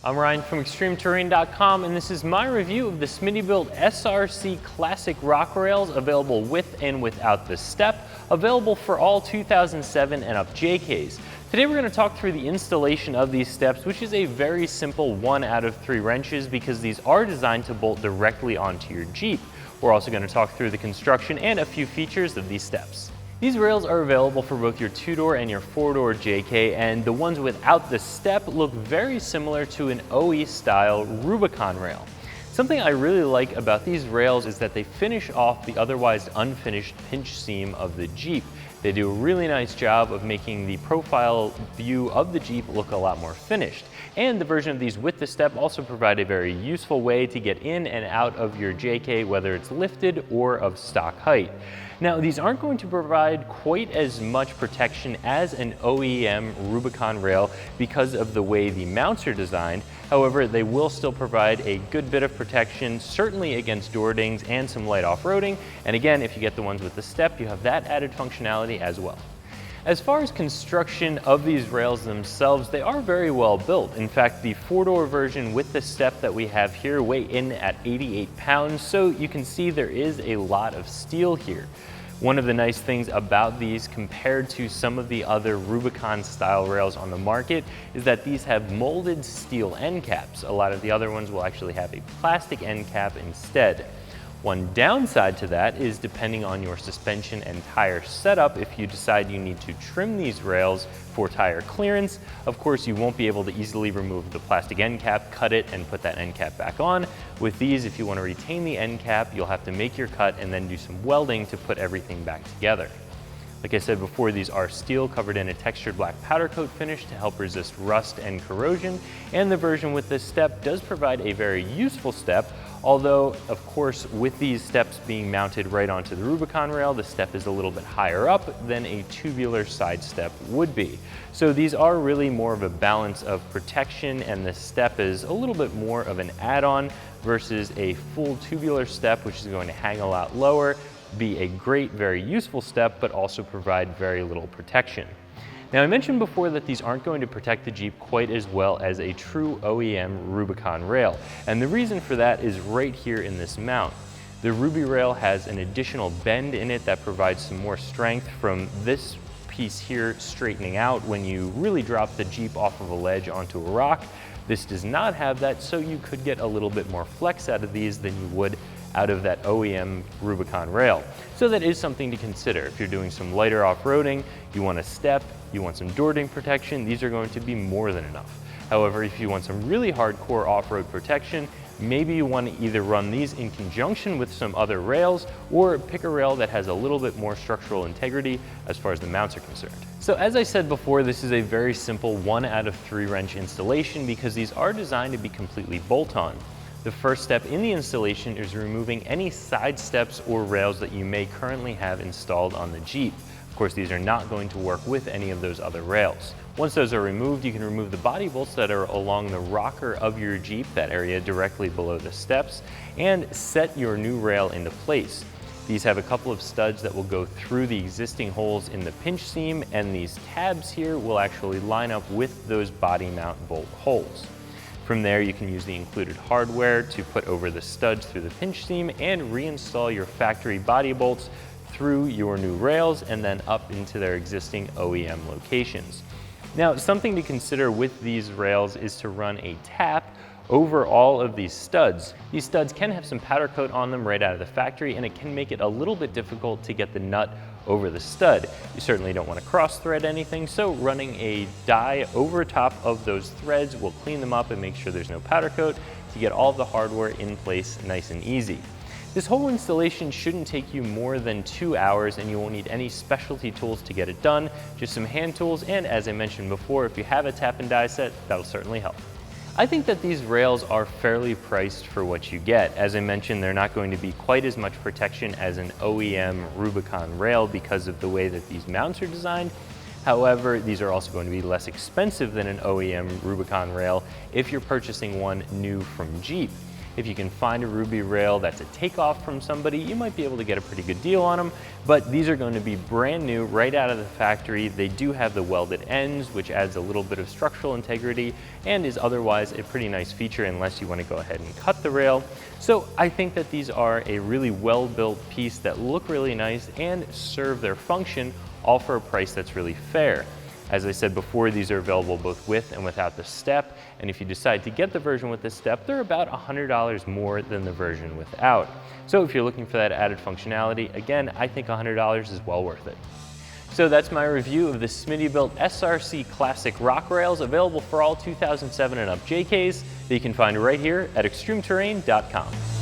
I'm Ryan from ExtremeTerrain.com, and this is my review of the Smittybilt SRC Classic Rock Rails, available with and without the step, available for all 2007 and up JKs. Today we're going to talk through the installation of these steps, which is a very simple 1 out of 3 wrenches because these are designed to bolt directly onto your Jeep. We're also going to talk through the construction and a few features of these steps. These rails are available for both your 2-door and your 4-door JK, and the ones without the step look very similar to an OE style Rubicon rail. Something I really like about these rails is that they finish off the otherwise unfinished pinch seam of the Jeep. They do a really nice job of making the profile view of the Jeep look a lot more finished. And the version of these with the step also provide a very useful way to get in and out of your JK, whether it's lifted or of stock height. Now, these aren't going to provide quite as much protection as an OEM Rubicon rail because of the way the mounts are designed. However, they will still provide a good bit of protection, certainly against door dings and some light off-roading. And again, if you get the ones with the step, you have that added functionality as well. As far as construction of these rails themselves, they are very well built. In fact, the 4-door version with the step that we have here weigh in at 88 pounds, so you can see there is a lot of steel here. One of the nice things about these compared to some of the other Rubicon style rails on the market is that these have molded steel end caps. A lot of the other ones will actually have a plastic end cap instead. One downside to that is depending on your suspension and tire setup, if you decide you need to trim these rails for tire clearance, of course you won't be able to easily remove the plastic end cap, cut it, and put that end cap back on. With these, if you want to retain the end cap, you'll have to make your cut and then do some welding to put everything back together. Like I said before, these are steel covered in a textured black powder coat finish to help resist rust and corrosion, and the version with this step does provide a very useful step, although of course with these steps being mounted right onto the Rubicon rail, the step is a little bit higher up than a tubular side step would be. So these are really more of a balance of protection, and the step is a little bit more of an add-on versus a full tubular step, which is going to hang a lot lower, be a great, very useful step, but also provide very little protection. Now, I mentioned before that these aren't going to protect the Jeep quite as well as a true OEM Rubicon rail, and the reason for that is right here in this mount. The Ruby rail has an additional bend in it that provides some more strength from this piece here straightening out when you really drop the Jeep off of a ledge onto a rock. This does not have that, so you could get a little bit more flex out of these than you would out of that OEM Rubicon rail. So that is something to consider. If you're doing some lighter off-roading, you want a step, you want some door ding protection, these are going to be more than enough. However, if you want some really hardcore off-road protection, maybe you want to either run these in conjunction with some other rails or pick a rail that has a little bit more structural integrity as far as the mounts are concerned. So as I said before, this is a very simple 1 out of 3 wrench installation because these are designed to be completely bolt-on. The first step in the installation is removing any side steps or rails that you may currently have installed on the Jeep. Of course, these are not going to work with any of those other rails. Once those are removed, you can remove the body bolts that are along the rocker of your Jeep, that area directly below the steps, and set your new rail into place. These have a couple of studs that will go through the existing holes in the pinch seam, and these tabs here will actually line up with those body mount bolt holes. From there, you can use the included hardware to put over the studs through the pinch seam and reinstall your factory body bolts through your new rails and then up into their existing OEM locations. Now, something to consider with these rails is to run a tap over all of these studs. These studs can have some powder coat on them right out of the factory, and it can make it a little bit difficult to get the nut over the stud. You certainly don't want to cross thread anything, so running a die over top of those threads will clean them up and make sure there's no powder coat to get all of the hardware in place nice and easy. This whole installation shouldn't take you more than 2 hours, and you won't need any specialty tools to get it done, just some hand tools, and as I mentioned before, if you have a tap and die set, that'll certainly help. I think that these rails are fairly priced for what you get. As I mentioned, they're not going to be quite as much protection as an OEM Rubicon rail because of the way that these mounts are designed. However, these are also going to be less expensive than an OEM Rubicon rail if you're purchasing one new from Jeep. If you can find a Ruby rail that's a takeoff from somebody, you might be able to get a pretty good deal on them, but these are going to be brand new right out of the factory. They do have the welded ends, which adds a little bit of structural integrity and is otherwise a pretty nice feature unless you want to go ahead and cut the rail. So I think that these are a really well-built piece that look really nice and serve their function, all for a price that's really fair. As I said before, these are available both with and without the step, and if you decide to get the version with the step, they're about $100 more than the version without. So if you're looking for that added functionality, again, I think $100 is well worth it. So that's my review of the Smittybilt SRC Classic Rock Rails, available for all 2007 and up JKs that you can find right here at ExtremeTerrain.com.